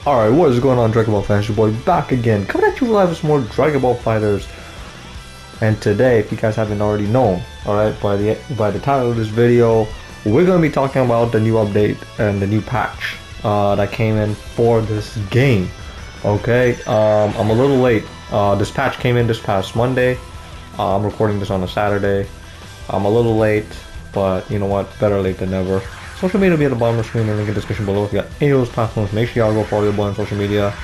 Alright, what is going on, Dragon Ball fans? Your boy back again, coming at you live with some more Dragon Ball Fighters. And today, if you guys haven't already known, alright, by the title of this video, we're gonna be talking about the new update and the new patch that came in for this game. Okay, I'm a little late. This patch came in this past Monday. I'm recording this on a Saturday. I'm a little late, but you know what? Better late than never. Social media will be at the bottom of the screen and link in the description below. If you got any of those platforms, make sure y'all go follow your boy on social media.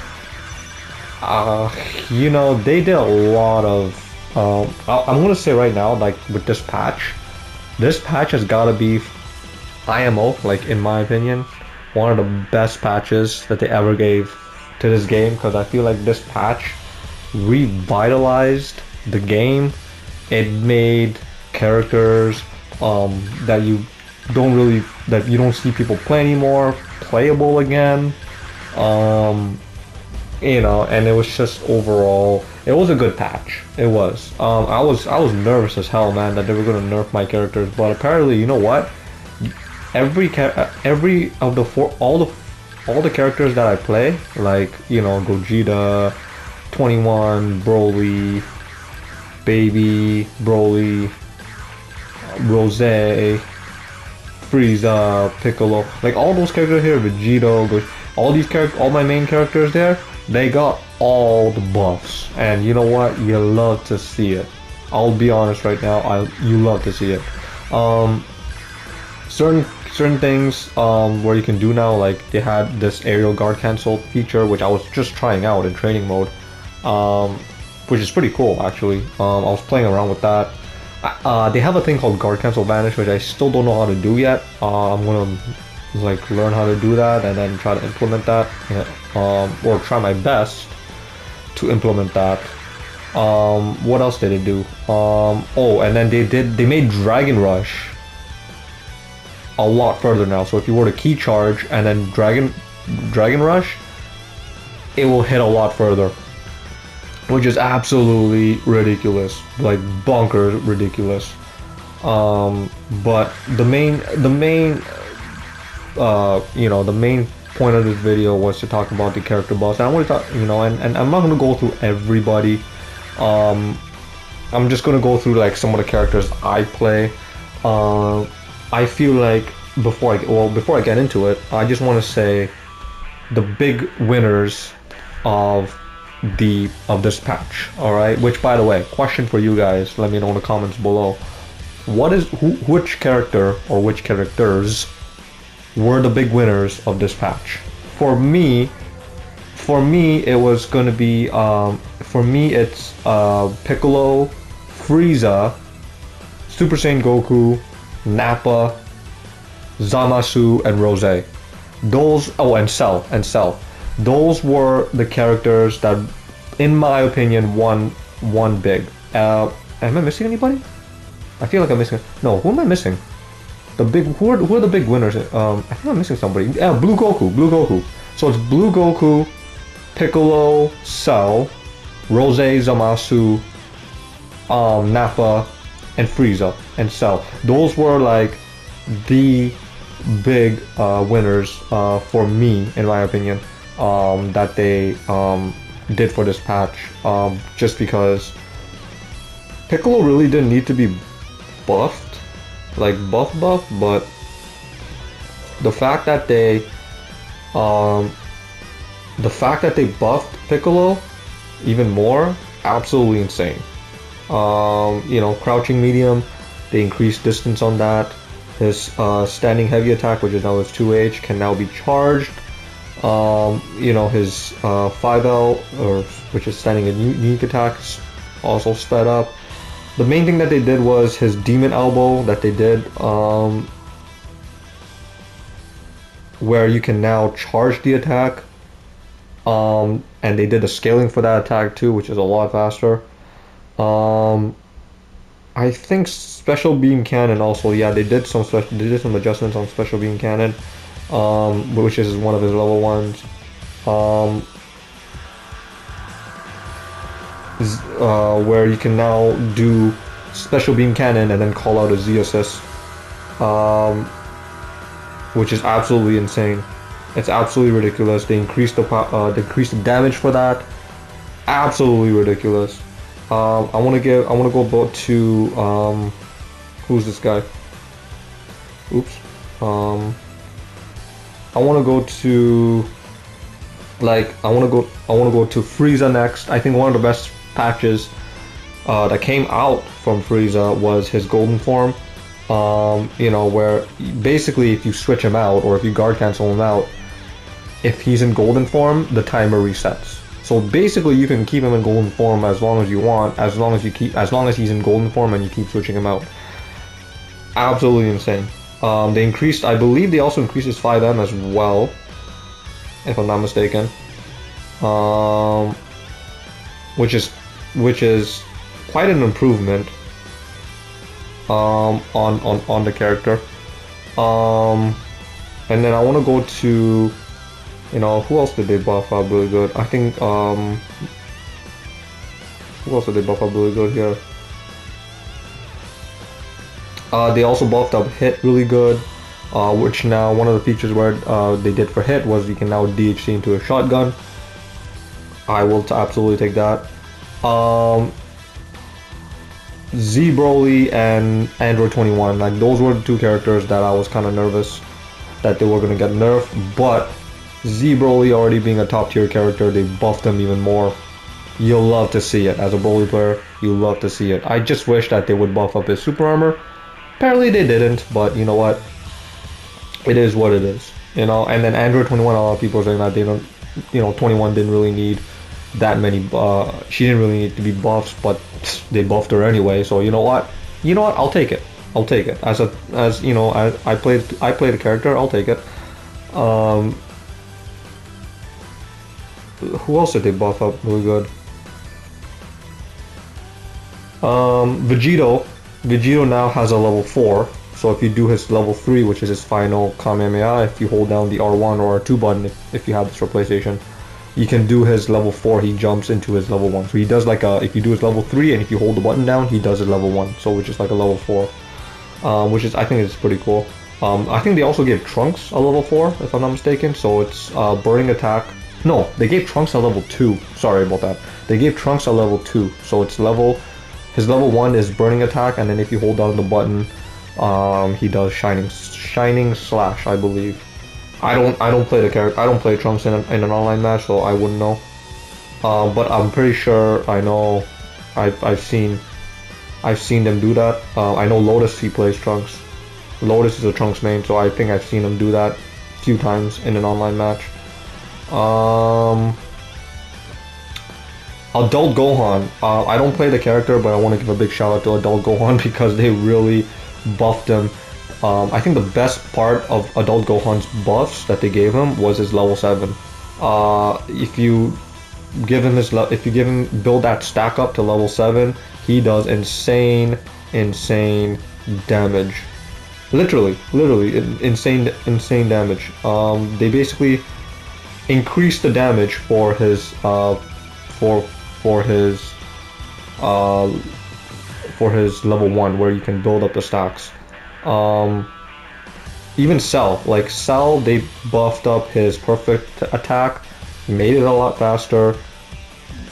You know, they did a lot of I'm gonna say right now, like with this patch has gotta be IMO, like in my opinion, one of the best patches that they ever gave to this game, because I feel like this patch revitalized the game. It made characters that you don't see people play anymore playable again. You know, and it was just overall, it was a good patch. It was. I was nervous as hell, man, that they were gonna nerf my characters, but apparently, you know what? All the characters that I play, like, you know, Gogeta, 21, Broly, Baby, Broly, Rose, Frieza, Piccolo, like all those characters here, Vegito, all my main characters there, they got all the buffs, and you know what? You love to see it. I'll be honest right now, you love to see it. Certain things where you can do now, like they had this aerial guard cancel feature, which I was just trying out in training mode, which is pretty cool actually. I was playing around with that. They have a thing called guard cancel vanish, which I still don't know how to do yet. I'm gonna like learn how to do that and then try to implement that, or try my best to implement that. What else did it do? Oh, and then they made Dragon Rush a lot further now. So if you were to key charge and then Dragon Rush, it will hit a lot further, which is absolutely ridiculous, like bonkers ridiculous. But the main you know, the main point of this video was to talk about the character buffs. And I want to talk, you know, and I'm not going to go through everybody. I'm just going to go through like some of the characters I play. I feel like before I get into it, I just want to say the big winners of this patch. All right, which, by the way, question for you guys, let me know in the comments below. Which character or which characters were the big winners of this patch? For me it was going to be it's Piccolo, Frieza, Super Saiyan Goku, Nappa, Zamasu, and Rose. And Cell. Those were the characters that, in my opinion, won big. Am I missing anybody? I feel like I'm missing. No, who am I missing? Who are the big winners? I think I'm missing somebody. Yeah, Blue Goku. So it's Blue Goku, Piccolo, Cell, Rose, Zamasu, Nappa, and Frieza and Cell. Those were like the big winners for me, in my opinion, that they did for this patch. Just because Piccolo really didn't need to be buffed, like buff, but the fact that they buffed Piccolo even more, absolutely insane. You know, crouching medium, they increased distance on that. His standing heavy attack, which is now his 2H, can now be charged. You know, his 5L, or which is standing and unique attack, is also sped up. The main thing that they did was his demon elbow that they did, where you can now charge the attack, and they did the scaling for that attack too, which is a lot faster. I think special beam cannon also, yeah, they did some adjustments on special beam cannon, which is one of his level ones. Where you can now do special beam cannon and then call out a Z assist, which is absolutely insane. It's absolutely ridiculous. They increased the damage for that. Absolutely ridiculous. I want to go about to who's this guy? Oops. I want to go to I want to go to Frieza next. I think one of the best patches that came out from Frieza was his golden form. You know, where basically if you switch him out or if you guard cancel him out, if he's in golden form, the timer resets. So basically you can keep him in golden form as long as you want, as long as he's in golden form and you keep switching him out. Absolutely insane. They increased, I believe they also increased his 5M as well, if I'm not mistaken. Which is quite an improvement on the character. And then I want to go to, you know, who else did they buff up really good? I think who else did they buff up really good here? They also buffed up hit really good, which now one of the features where they did for hit was you can now DHC into a shotgun. I will absolutely take that. Z Broly and Android 21, like those were the two characters that I was kind of nervous that they were gonna get nerfed, but Z Broly already being a top tier character, they buffed him even more. You'll love to see it. As a Broly player, you love to see it. I just wish that they would buff up his super armor. Apparently they didn't, but you know what? It is what it is. You know, and then Android 21, a lot of people are saying that they don't, you know, 21 didn't really need that many, she didn't really need to be buffs, but they buffed her anyway, so you know what? You know what? I'll take it. I'll take it. As you know, I played a character, I'll take it. Who else did they buff up really good? Vegito now has a level 4, so if you do his level 3, which is his final Kamehameha, if you hold down the R1 or R2 button, if you have this for PlayStation, you can do his level 4, he jumps into his level 1. So he does like a, if you do his level 3 and if you hold the button down, he does his level 1, so which is like a level 4. Which is, I think it's pretty cool. I think they also gave Trunks a level 4, if I'm not mistaken, so it's burning attack. No, they gave Trunks a level 2, sorry about that. They gave Trunks a level 2, so it's his level 1 is burning attack, and then if you hold down the button, he does shining slash, I believe. I don't play the character. I don't play Trunks in an online match, so I wouldn't know. But I'm pretty sure I know. I've seen them do that. I know Lotus, he plays Trunks. Lotus is a Trunks main, so I think I've seen him do that a few times in an online match. Adult Gohan. I don't play the character, but I want to give a big shout out to Adult Gohan because they really buffed him. I think the best part of Adult Gohan's buffs that they gave him was his level 7. If you build that stack up to level 7, he does insane damage. Literally insane damage. They basically increase the damage for his level 1, where you can build up the stacks. Even Cell, they buffed up his perfect attack, made it a lot faster,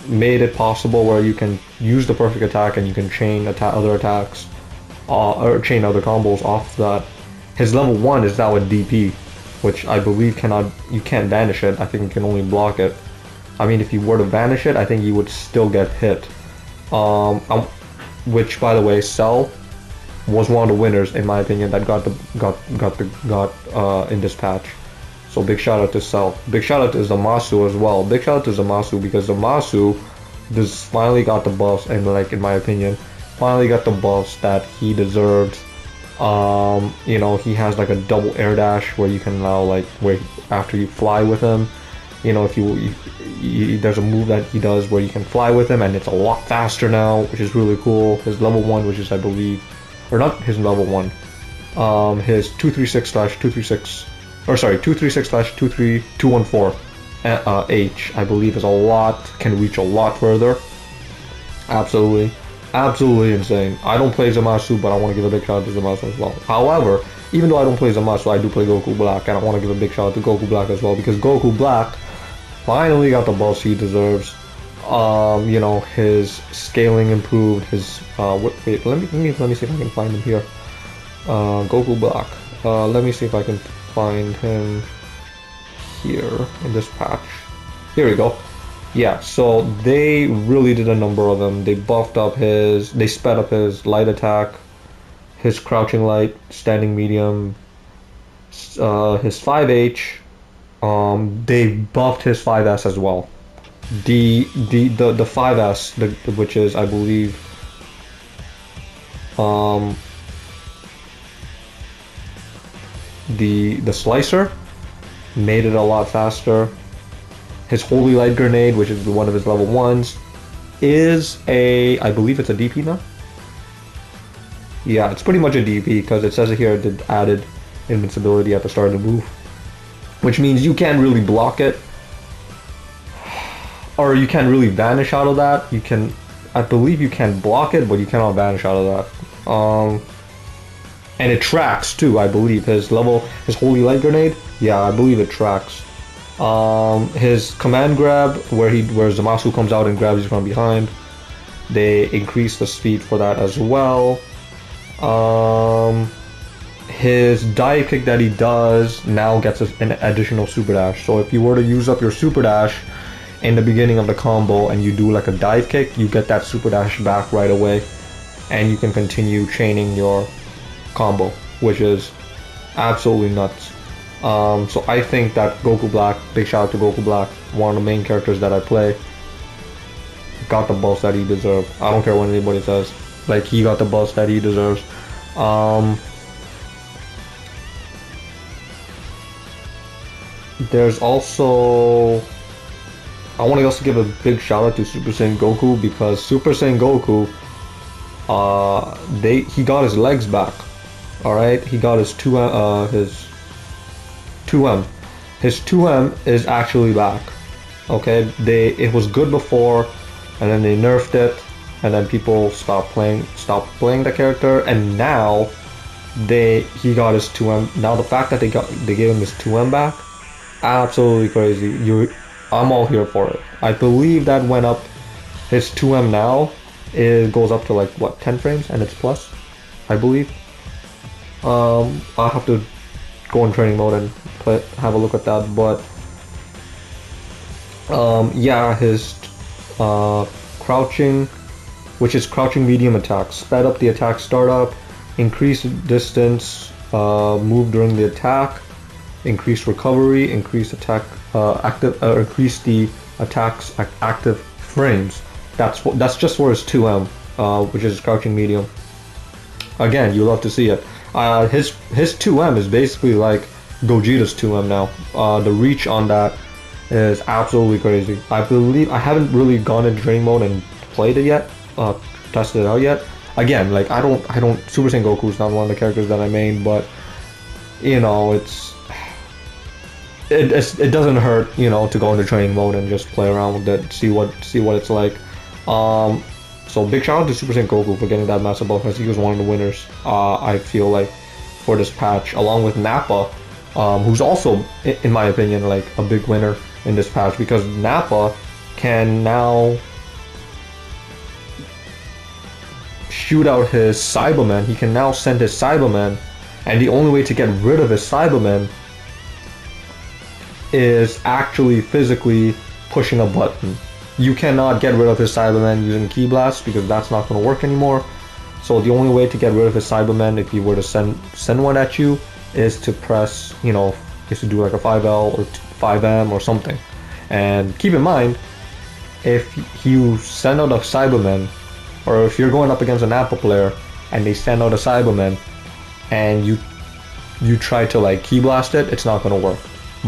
made it possible where you can use the perfect attack and you can chain other attacks, or chain other combos off that. His level 1 is now a DP, which I believe you can't banish it. I think you can only block it. I mean, if you were to banish it, I think you would still get hit. Which, by the way, Cell was one of the winners, in my opinion, that got in this patch. So big shout out to Cell. Big shout out to Zamasu as well. Big shout out to Zamasu because Zamasu just finally got the buffs, and in my opinion, finally got the buffs that he deserved. You know, he has like a double air dash where you can now where after you fly with him, you know, if there's a move that he does where you can fly with him, and it's a lot faster now, which is really cool. His level 1, which is, I believe, or not his level 1, his 236/236, or sorry, 236/23214 H, I believe, is can reach a lot further. Absolutely insane. I don't play Zamasu, but I want to give a big shout out to Zamasu as well. However, even though I don't play Zamasu, I do play Goku Black, and I want to give a big shout out to Goku Black as well, because Goku Black finally got the buzz he deserves. You know, his scaling improved, his wait, let me see if I can find him here. Goku Black. Let me see if I can find him here in this patch. Here we go. Yeah, so they really did a number of them. They buffed up they sped up his light attack, his crouching light, standing medium, his 5H. They buffed his 5S as well. The 5S, which is, I believe, the slicer, made it a lot faster. His Holy Light Grenade, which is one of his level 1s, is I believe it's a DP now? Yeah, it's pretty much a DP, because it says it here it added invincibility at the start of the move. Which means you can't really block it, or you can't really vanish out of that. You can, I believe you can block it, but you cannot vanish out of that. And it tracks too, I believe. His Holy Light Grenade, yeah, I believe it tracks. His command grab, where Zamasu comes out and grabs you from behind, they increase the speed for that as well. His dive kick that he does now gets an additional super dash. So if you were to use up your super dash in the beginning of the combo and you do like a dive kick, you get that super dash back right away, and you can continue chaining your combo, which is absolutely nuts. So I think that Goku Black, big shout out to Goku Black, one of the main characters that I play, got the buzz that he deserved. I don't care what anybody says, like, he got the buzz that he deserves. There's also, I want to also give a big shout out to Super Saiyan Goku, because Super Saiyan Goku, he got his legs back. All right, he got his 2M. His 2M is actually back. Okay, it was good before, and then they nerfed it, and then people stopped playing the character, and now he got his 2M. Now the fact that they gave him his 2M back, absolutely crazy. I'm all here for it. I believe that went up. His 2M now, it goes up to like what, 10 frames, and it's plus, I believe. I'll have to go in training mode and have a look at that, but yeah, his crouching, which is crouching medium attack, sped up the attack startup, increased distance, move during the attack, increased recovery, increased attack increase the attack's active frames. That's just for his 2M, which is crouching medium. Again, you love to see it. His 2M is basically like Gogeta's 2M now. The reach on that is absolutely crazy. I believe I haven't really gone into training mode and played it yet, tested it out yet. Again, like I don't Super Saiyan Goku is not one of the characters that I main, but you know, it doesn't hurt, you know, to go into training mode and just play around with it, see what it's like. So big shout out to Super Saiyan Goku for getting that massive buff, as he was one of the winners, I feel like, for this patch, along with Nappa, who's also, in my opinion, like a big winner in this patch, because Nappa can now shoot out his Cybermen. He can now send his Cybermen, and the only way to get rid of his Cybermen is actually physically pushing a button. You cannot get rid of his Cybermen using Ki Blast, because that's not going to work anymore. So the only way to get rid of his Cybermen, if you were to send one at you, is to press, you know, is to do like a 5L or 5M or something. And keep in mind, if you send out a Cyberman, or if you're going up against an Apple player and they send out a Cyberman and you try to like Ki Blast it, it's not going to work.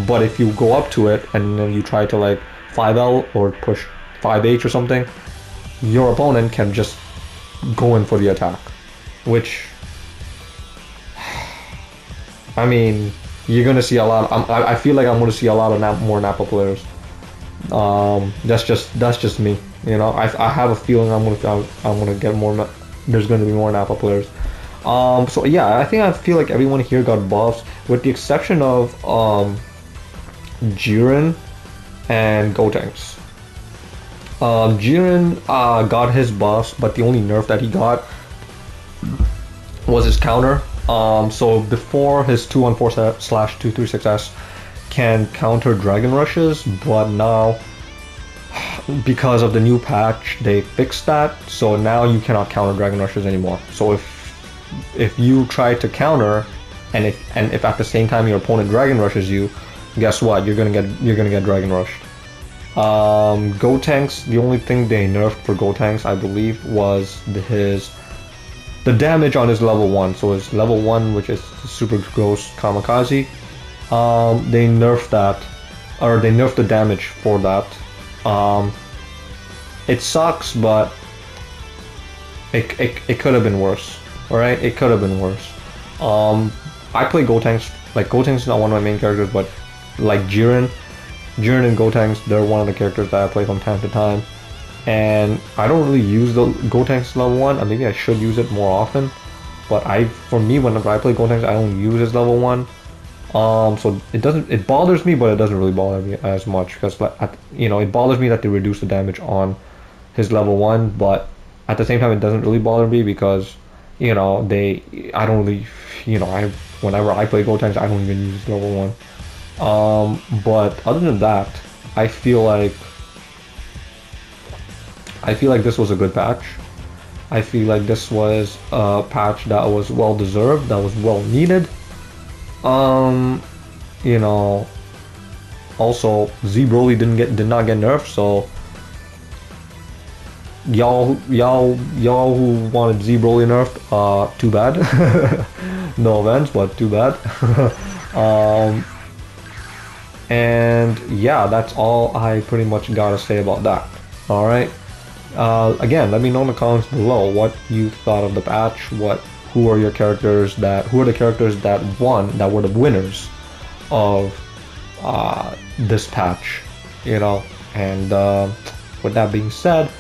But if you go up to it and then you try to like 5L or push 5H or something, your opponent can just go in for the attack, which, I mean, you're gonna see a lot. I feel like I'm gonna see a lot of more Nappa players. That's just me. You know, I have a feeling I'm gonna get more. There's gonna be more Nappa players. So yeah, I feel like everyone here got buffs, with the exception of Jiren and Gotenks. Jiren got his buffs, but the only nerf that he got was his counter. So before his 214/236S can counter Dragon Rushes, but now because of the new patch they fixed that, so now you cannot counter Dragon Rushes anymore. So if you try to counter, and if at the same time your opponent Dragon Rushes you, guess what? You're gonna get Dragon Rushed. Gotenks, the only thing they nerfed for Gotenks, I believe, was the damage on his level 1. So his level 1, which is Super Ghost Kamikaze, they nerfed that, or they nerfed the damage for that. It sucks, but it could have been worse. Alright, it could have been worse. I play Gotenks, like Gotenks is not one of my main characters, but like Jiren and Gotenks, they're one of the characters that I play from time to time. And I don't really use the Gotenks level 1, or maybe I should use it more often. But for me, whenever I play Gotenks, I don't use his level 1. So it bothers me, but it doesn't really bother me as much, because it bothers me that they reduce the damage on his level 1, but at the same time it doesn't really bother me because I don't really, whenever I play Gotenks, I don't even use his level 1. But other than that, I feel like this was a good patch. I feel like this was a patch that was well deserved, that was well needed. Also Z Broly did not get nerfed, so y'all who wanted Z Broly nerfed, too bad. No offense, but too bad. And yeah, that's all I pretty much gotta say about that. Alright. Again, let me know in the comments below what you thought of the patch. Who are the characters that won, that were the winners of this patch, and with that being said,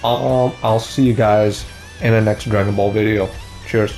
I'll see you guys in the next Dragon Ball video. Cheers.